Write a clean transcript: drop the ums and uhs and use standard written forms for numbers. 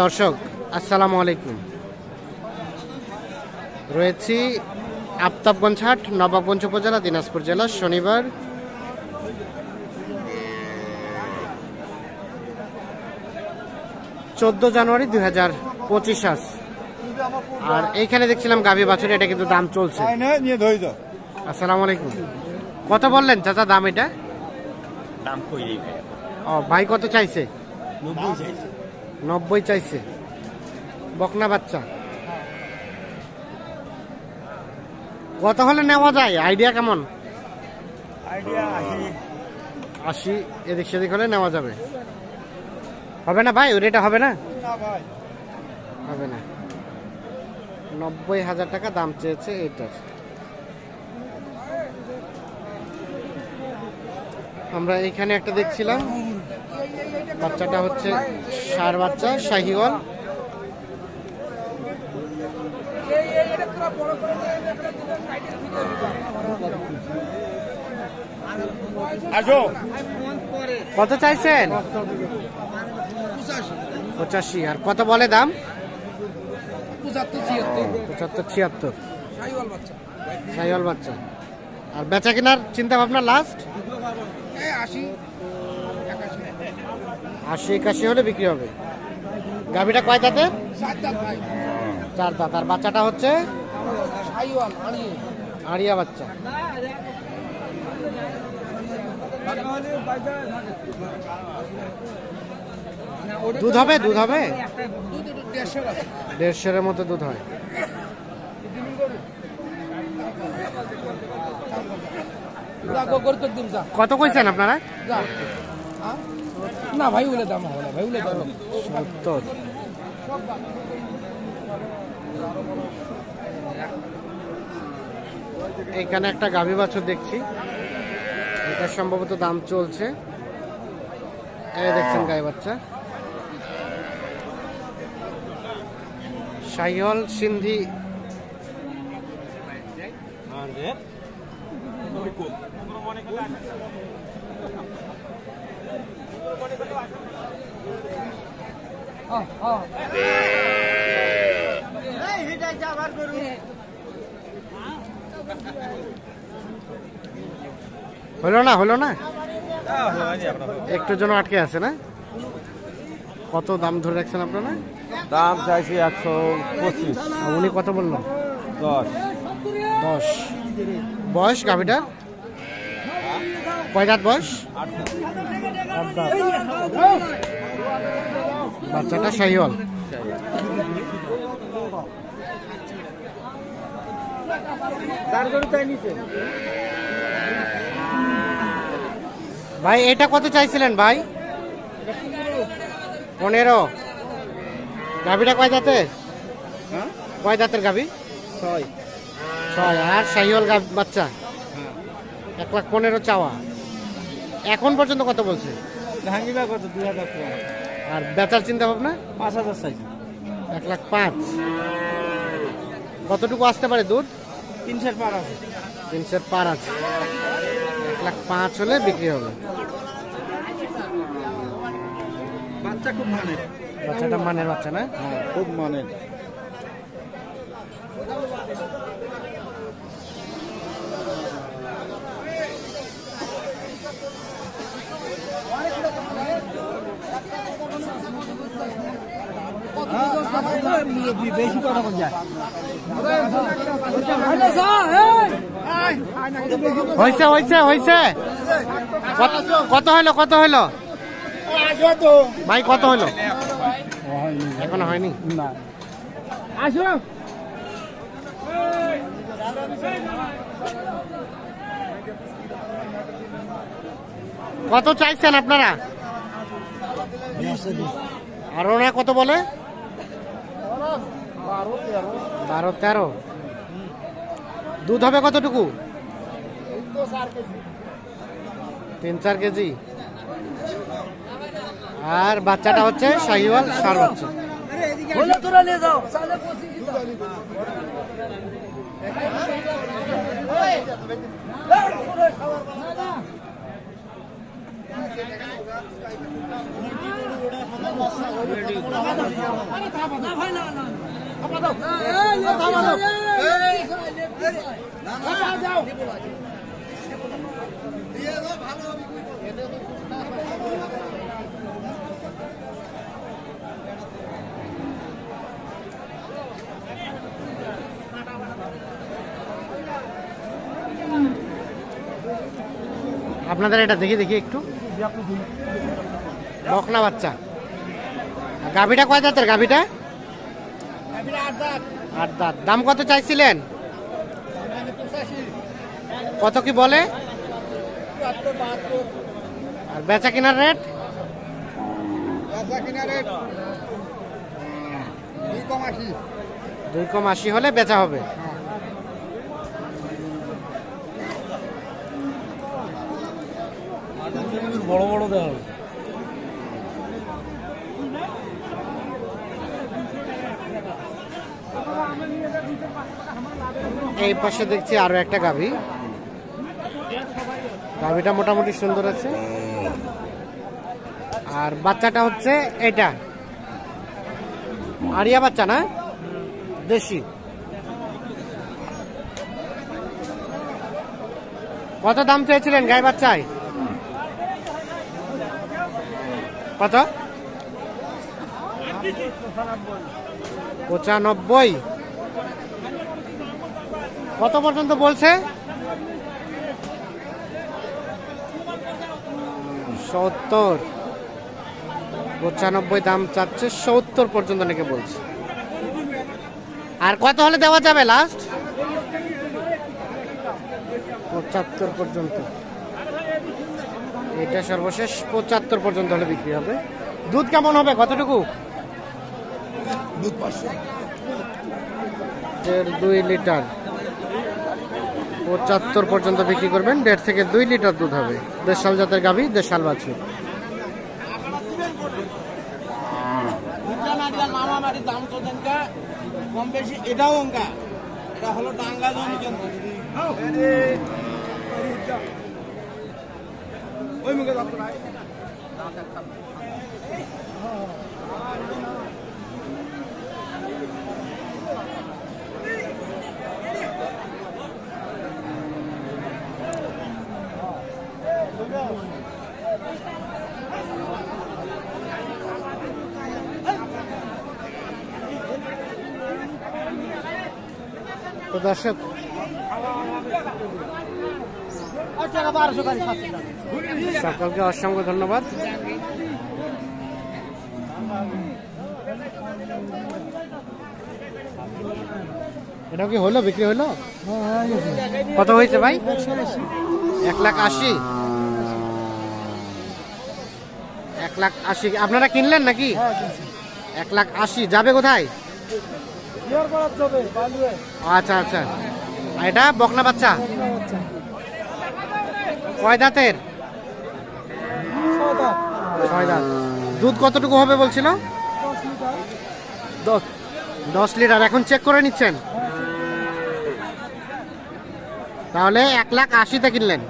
দর্শক আসসালামু আলাইকুম। রয়েছি আফতাবগঞ্জ হাট, নবাবগঞ্জ উপজেলা, দিনাজপুর জেলা। শনিবার 14 জানুয়ারি 2025 আজ। আর এইখানে দেখছিলাম গাভী বাছুর, এটা কিন্তু দাম চলছে। আসসালামু আলাইকুম। কত বললেন চাচা দাম? এটা দাম কই? ও ভাই কত চাইছে? 90 চাইছে। বকনা বাচ্চা কত হলে নেওয়া যায়? আইডিয়া কেমন? আইডিয়া 80 এদিক সেদিক হলে নেওয়া যাবে। হবে না ভাই? ওই রেটে হবে না? হবে না। 90,000 টাকা দাম চেয়েছে এটার। আমরা এখানে একটা দেখছিলাম, বাচ্চাটা হচ্ছে ষাঁড় বাচ্চা, শাহিওয়াল। কত চাইছেন? 85। আর কত বলে দাম? 75-76। শাহিওয়াল বাচ্চা। আর বেচা কেনার চিন্তা ভাবনা লাস্ট 80-81 হলে বিক্রি হবে। গাভীটা কয় দাঁতে? 4 দাঁত। আর বাচ্চাটা হচ্ছে আড়িয়া বাচ্চা। দুধ হবে? দুধ হবে 150-এর মতো দুধ হয়। কত কইছেন আপনারা? না ভাই বলে দাম হবে না, ভাই বলে দাম 70। এখানে একটা গাভী বাছুর দেখছি, এটা সম্ভবত দাম চলছে। এই দেখছেন গাই বাচ্চা, শাহিওয়াল সিন্ধি। হলো না? হলো না, একটু জন্য আটকে আছে না? কত দাম ধরে রাখছেন আপনারা? দাম চাইছি 125। উনি কত বললো? 10। বয়স গাভীটা কয় দাঁত বয়স? 8 দাঁত। বাচ্চাটা শাহিওয়াল। ভাই এটা কত চাইছিলেন ভাই? 15। গাভীটা কয় দাঁতের? কয় দাঁতের গাভী? 6। আর শাহিওয়াল বাচ্চা 1,15,000 চাওয়া। এখন পর্যন্ত কত বলছে? কত 2000। আর বেচার চিন্তা ভাবনা? 5000 চাইছি। 1,05,000। কতটুকু আসতে পারে দুধ? 300 পার আছে। 300 পার আছে। 1,05,000 হলে বিক্রি হবে। বাচ্চা খুব মানের। বাচ্চাটা মানের বাচ্চা না? হ্যাঁ খুব মানের। বেশি কথা বল যায়। হয়েছে হয়েছে হয়েছে। কত হইলো? কত হইলো ভাই? কত হইলো? এখনো হয়নি না। আসো কত চাইছেন আপনারা? আর ওরা কত বলে? 12-13। দুধ হবে কতটুকু? 3-4 কেজি। আর বাচ্চাটা হচ্ছে শাহিওয়াল ষাঁড় বাচ্চা। আপনাদের এটা দেখি দেখি একটু বকনা বাচ্চা। গাভীটা কয় দাঁতের? গাভীটা 8 দাঁত। দাম কত চাইছিলেন? কত কি বলে? আর বেচা কেনার রেট? 2.80 হলে বেচা হবে। বড় বড় দেওয়া হবে। এই পাশে দেখছি আরো একটা গাভী। গাভীটা মোটামুটি সুন্দর আছে। আর বাচ্চাটা হচ্ছে এটা আরিয়া বাচ্চা না, দেশি। কত দাম চেয়েছিলেন গাই বাচ্চায়? কত? 95। কত পর্যন্ত বলছে? 70। 95 দাম চাচ্ছে, 70 পর্যন্ত নাকি বলছে। আর কত হলে দেওয়া যাবে লাস্ট? 75 পর্যন্ত। এটা সর্বশেষ 75 পর্যন্ত হলে বিক্রি হবে। দুধ কেমন হবে? কতটুকু? দুধ 500। 2 লিটার। 75 পর্যন্ত বিক্রি করবেন। 1.5 থেকে 2 লিটার দুধ হবে। দেশাল জাতের গাভী, দেশাল বাছুর। দাম তো কম বেশি, এটাও অঙ্কা। এটা হলো টাঙ্গা জমি কিন্তু ওই মুখে দাম তো নাই। তো দর্শক, সকলকে অসংখ্য ধন্যবাদ। এটা কি হলো, বিক্রি হলো? কত হয়েছে ভাই? 1,80,000। 1,80,000 আপনারা কিনলেন নাকি? 1,80,000 যাবে কোথায়? আচ্ছা আচ্ছা। এটা বকনা বাচ্চা কয় দাঁতের? 6 দাঁত। দুধ কতটুকু হবে বলছিল? 10 লিটার। এখন চেক করে নিচ্ছেন? তাহলে 1,80,000 কিনলেন।